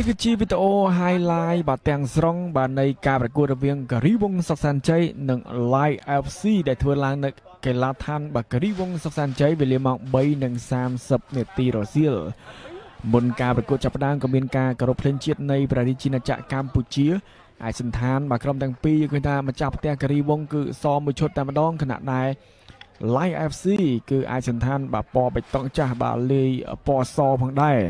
នេះគឺជាវីដេអូ highlight បាទទាំងស្រុងបាទនៃការប្រកួតរវាងការីវងសុកសានជ័យនិង Live FC ដែលធ្វើឡើងនៅកីឡដ្ឋានបាទការីវងសុកសានជ័យវេលាម៉ោង 3:30 នាទីរសៀលមុនការប្រកួតចាប់ផ្ដើមក៏មានការគោរពភ្លេងជាតិនៃព្រះរាជាណាចក្រកម្ពុជាឯកសណ្ឋានបាទក្រុមទាំងពីរគឺថាម្ចាស់ផ្ទះការីវងគឺសមួយឈុតតែម្ដងខណៈដែល Live FC គឺឯកសណ្ឋានបាទពណ៌បៃតងចាស់បាទលាយពណ៌សផងដែរ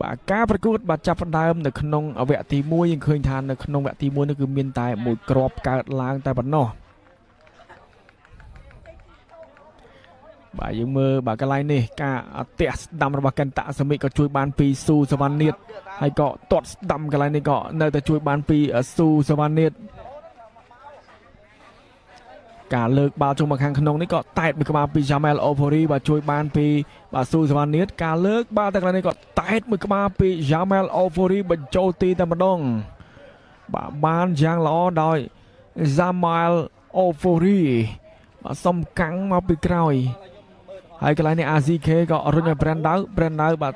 បាទការប្រកួតបាទចាប់ផ្ដើមនៅក្នុងវគ្គទី1យើងឃើញថានៅក្នុងវគ្គទី1នេះគឺមានតែមួយគ្រាប់កើតឡើងតែប៉ុណ្ណោះបាទយើងមើលបាទកន្លែងនេះការទះស្ដាំរបស់កន្តៈសមិក៏ជួយបានពីស៊ូសវណ្ណនាតហើយក៏ទាត់ស្ដាំកន្លែងនេះក៏នៅតែជួយបានពីស៊ូសវណ្ណនាតការលើកបាល់ចូលមកខាងក្នុងនេះក៏តែតមួយក្បាលពី Jamel Ofori បាទជួយបានពីបាទស៊ូសវណ្ណនាតការលើកបាល់តែកន្លែងនេះក៏តែតមួយក្បាលពី Jamel Ofori បញ្ចូលទីតែម្ដងបាទបានយ៉ាងល្អដោយ Jamel Ofori បាទសុំកាំងមកពីក្រោយហើយកន្លែងនេះ AZK ក៏រុញឲ្យ Brandau បា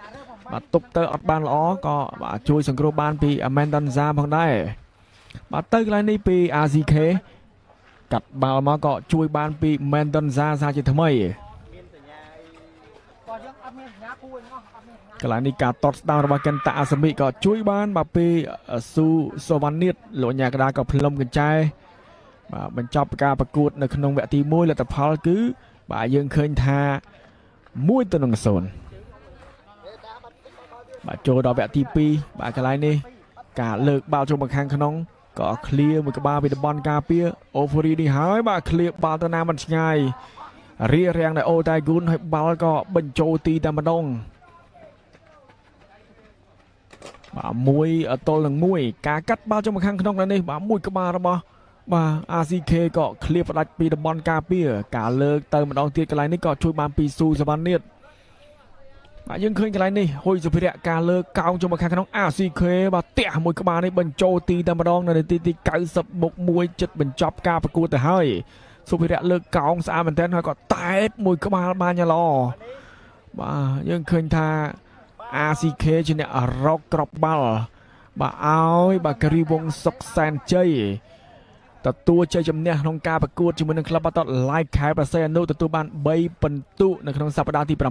ទទប់ទៅអត់បានល្អក៏បាទជួយសង្គ្រោះបានពី Mendoza ផងដែរបាទទៅកន្លែងនេះពី AZK កាត់បាល់មកក៏ជួយបានពី Mendoza សាជាថ្មីកន្លែងនេះការតត់ស្ដាំរបស់កន្តៈអាសមិក៏ជួយបានបាទពីស៊ូសវណ្ណនាតលោកញាកដាក៏ផ្លុំកញ្ចែបាទបញ្ចប់ការប្រកួតនៅក្នុងវគ្គទី1លទ្ធផលគឺបាទយើងឃើញថា1-0បាទចូលដល់វគ្គទី2បាទកន្លែងនេះការលើកបាល់ចូលមកខាងក្នុងក៏ឃ្លៀមួយក្បាលពីតំបន់ការពារអូហ្វូរីនេះហើយបាទឃ្លៀបាល់ទៅណាមិនឆ្ងាយរៀបរៀងដោយអូតៃហ្គូនហើយបាល់ក៏បញ្ចូលទីតែម្ដងបាទ1-1ការកាត់បាល់ចូលមកខាងក្នុងនេះបាទមួយក្បាលរបស់បាទ ACK ក៏ឃ្លៀផ្ដាច់ពីតំបន់ការពារការលើកទៅម្ដងទៀតកន្លែងនេះក៏ជួយបានពីស៊ូសវណ្ណនាតបាទយើងឃើញកន្លែងនេះហុយសុភិរៈការលើកកោងចូលមកខាងក្នុង ACK បាទទះមួយក្បាលនេះបញ្ចូលទីតែម្ដងនៅនាទីទី90+1ចិត្តបញ្ចប់ការប្រកួតទៅហើយសុភិរៈលើកកោងស្អាតមែនទែនហើយក៏តែតមួយក្បាលបានយ៉ាងល្អបាទយើងឃើញថា ACK ជាអ្នករកក្របបាល់បាទឲ្យបាទការីវងសុកសែនជ័យទទួលជ័យជំនះក្នុងការប្រកួតជាមួយនឹងក្លឹបបាល់ទាត់ Live ខេត្តព្រះសីហនុទទួលបាន3ពិន្ទុនៅក្នុងសប្តាហ៍ទី9